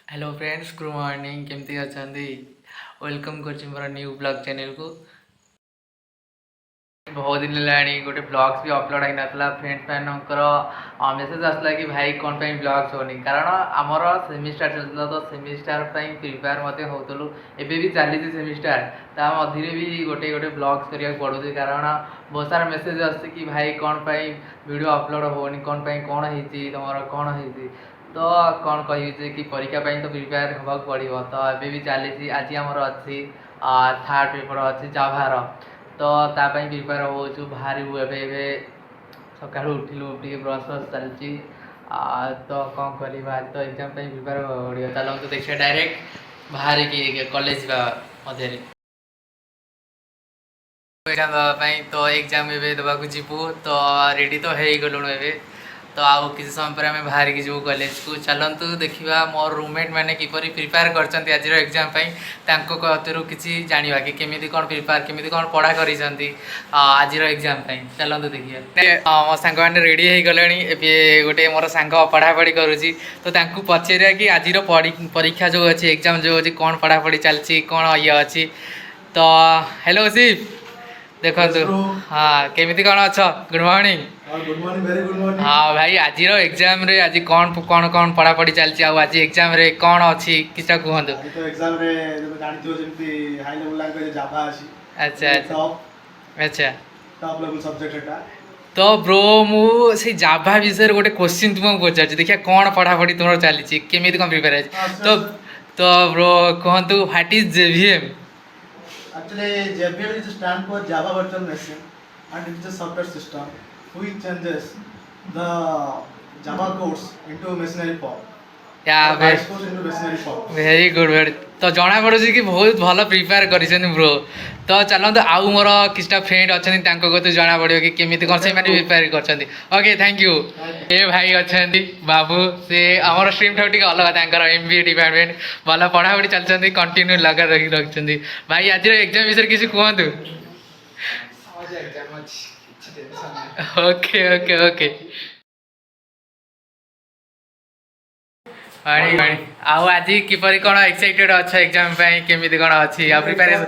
Hello friends, good morning. केमती अच्छा? Welcome कर मोर न्यू ब्लॉग चैनल को। बहुत दिन है गोटे ब्लग्स भी अपलोड होना फ्रेंड्स मानकर मेसेज आसला कि भाई कौन पे ब्लग्स होनी, कारण आमर सेमिस्टार चलता तो सेमिस्टार प्रिपेयर होतलु। एबे भी चली सेमिस्टार ता मध्य भी गोटे गोटे ब्लग्स करने पड़ू, कारण बहुत सारा मेसेज आस कि भाई कौन पे वीडियो अपलोड होनी, कौन पे कौन होती तुम कौन होती। तो कौन कहे कि परीक्षा तो प्रिपेयर होगा पड़ो। तो ये भी चली आज आमर अच्छी थर्ड पेपर अच्छी जाभार, तो तापाई प्रिपेयर हो बाहर ए सका उठिलु टे ब्रश ब्रश चलती। तो कौन करवा तो एग्जाम प्रिपेयर पड़ो। चलो तो देखिए डायरेक्ट बाहर की कॉलेज मध्य एग्जाम देवाई। तो एग्जाम ए देवाक जीवु तो रेडी तो हो गलुणु ए। तो आउ किसी समय पर आम बाहर की जीव कॉलेज को। चलतु देखा मोर रूममेट मैंने किपरि प्रिपेयर करछन्ति आज एग्जाम कतरू किसी जाना कि केमी कौन प्रिपेयर केमी कौन पढ़ा कर आज एग्जाम। चलतु देखिए मो सांग मैंने रेडी हो गले। गोटे मोर सांग पढ़ापढ़ी करुच्ची तो पचारा कि आज परीक्षा जो अच्छी एग्जाम जो अच्छी कौन पढ़ापढ़ी चलती कौन ये अच्छी। तो हेलो शिव, देखो हाँ केमी कौन अच्छा? Good morning. Good morning, very good morning. हाँ भाई आज एग्जाम रे आज कौन कौन कौन पढ़ापढ़ी चलती आज एग्जाम रे कौन अच्छी किसी कहतु। तो एग्जाम रे जानथियो जेंति हाई लेवल लैंग्वेज जावा अछि। अच्छा अच्छा टॉप लेवल सब्जेक्ट एटा। तो ब्रो मुझे जाभा विषय गोटे क्वेश्चन तुमको पचार देखिए कौन पढ़ापढ़ी तुम चली केमी कौन प्रिपेयर है। तो ब्रो कहतु what is JVM? Actually, JVM is stand for Java Virtual Machine, and it is a software system which changes the Java codes into machinery form. into machinery form. Very good very. तो जना पड़ुଛି कि बहुत भल prepare कर bro. तो चलते आउ मोर किसी फ्रेंड अच्छा कत जना पड़ो कि केमी कौन से प्रिपेयर कर। Okay thank you. ए भाई अच्छा बाबू से आमर स्ट्रीम ठार अलग MBA डिपार्टमेंट भल पढ़ापढ़ी चलती कंटिन्यू लगा रखी। भाई आज एग्जाम विषय किसी कहतु। ओके ओके ओके आउ आज किपरि कौन एक्साइटेड अच्छा एग्जाम केमी कौन अच्छी प्रिपेरेसन?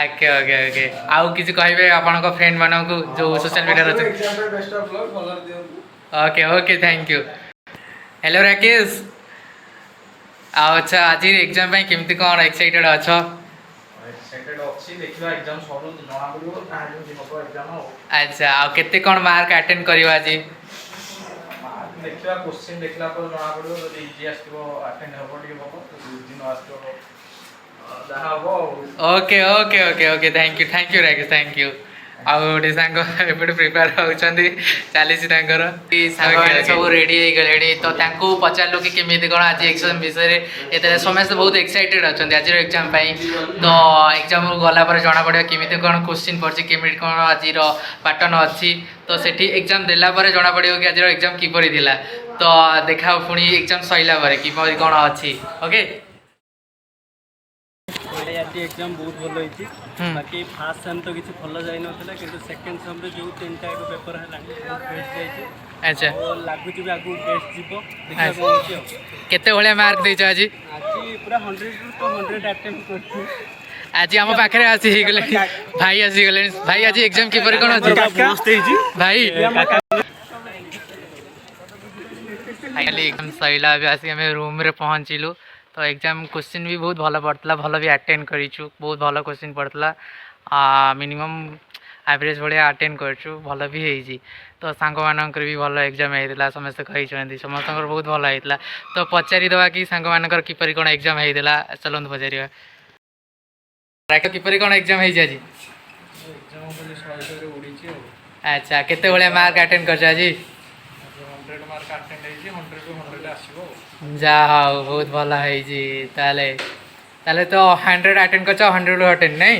ओके ओके ओके आउ किसी कहे आपण फ्रेंड मानक जो social media. Okay okay thank you. Hello Rakesh. अच्छा आज एग्जाम केमती कौन एक्साइटेड अच्छा? अच्छा आ केते कौन मार्क अटेंड करियो आज? देखिबा क्वेश्चन देखला पर जना पड़ो जदी इजी आस्तिबो अटेंड होबो टिके होबो इजी न आस्तिबो जहा होबो। Okay okay okay okay thank you Rakesh thank you. आउ गोटे सांग एपटे प्रिपेयर होउछन्ती चली सब रेडी हो गले। तो पचारू कि केमी कौन आज एग्जाम विषय ये समस्त बहुत एक्साइटेड अच्छा आज एग्जाम। तो एग्जाम गला जना पड़ा केमी कौन क्वेश्चन पड़ी केमी कौन आज पैटर्न अच्छी। तो सेठी एग्जाम देला जना पड़ो कि आज एग्जाम किपरि थिला। तो देखा पुणी एग्जाम सैला किपरि कौन अच्छी। ओके आज एग्जाम बहुत भल होती। बाकी फास्ट सेम तो किसी भल जाई नथिला किंतु सेकंड सेम रे जो तीनटा एक पेपर है टेस्ट जाई। अच्छा लागु जे आगु टेस्ट जीवो देखा कोन केते भले मार्क देछ आज? आज पूरा 100 टू 100 अटेम्प्ट करछु। आज आम पाखे आसी गले भाई आसी गले। भाई आज एग्जाम किपर कोन अछि भाई? फाइनली एग्जाम सैला भी आसी हमें रूम रे पहुंचिलु। तो एग्जाम क्वेश्चन भी बहुत भल पड़ता भल भी अटेंड करूँ बहुत भल क्वेश्चन पड़ता मिनिमम एवरेज भाया अटेंड करूँ भल भी होती। तो सांग मानक भी भल एग्जाम होता समस्त कही समस्त बहुत भल होता। तो पचारिदेवा कि सांग मानक किपरि कौन एग्जाम होता चलते पचार किपरि कौन एग्जाम हो आज? अच्छा केते भाया मार्क अटेंड कर जा हाँ बहुत भल है। तो 100 अटेंड कर 100 रू अटेंड नहीं?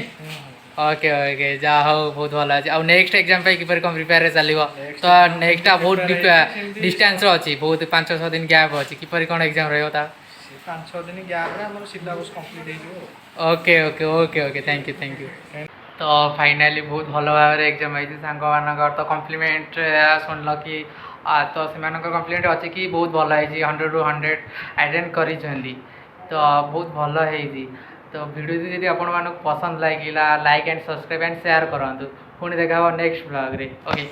ओके ओके जा हाँ बहुत भल अच्छे। आउ नेक्स्ट एग्जाम किपर कौन प्रिपेयर चलो? तो नेक्स्ट बहुत डिस्टेंस अच्छी बहुत 5-6 दिन गैप अच्छी किपर कौन एग्जाम रहा? 5-6 दिन गैप सिलेबस कंप्लीट हो। Okay okay okay okay thank you. तो फाइनाली बहुत भल भाव एग्जाम होती सांग मान तो कम्प्लीमेंट शुणल कि तो से कंप्लेंट अच्छी कि बहुत भल है 100 ରୁ 100 अटेंड कर तो बहुत भल है। तो वीडियो जब आपको पसंद लगे like and subscribe and share करूँ पुणी देखा नेक्स्ट ब्लॉग रे ओके।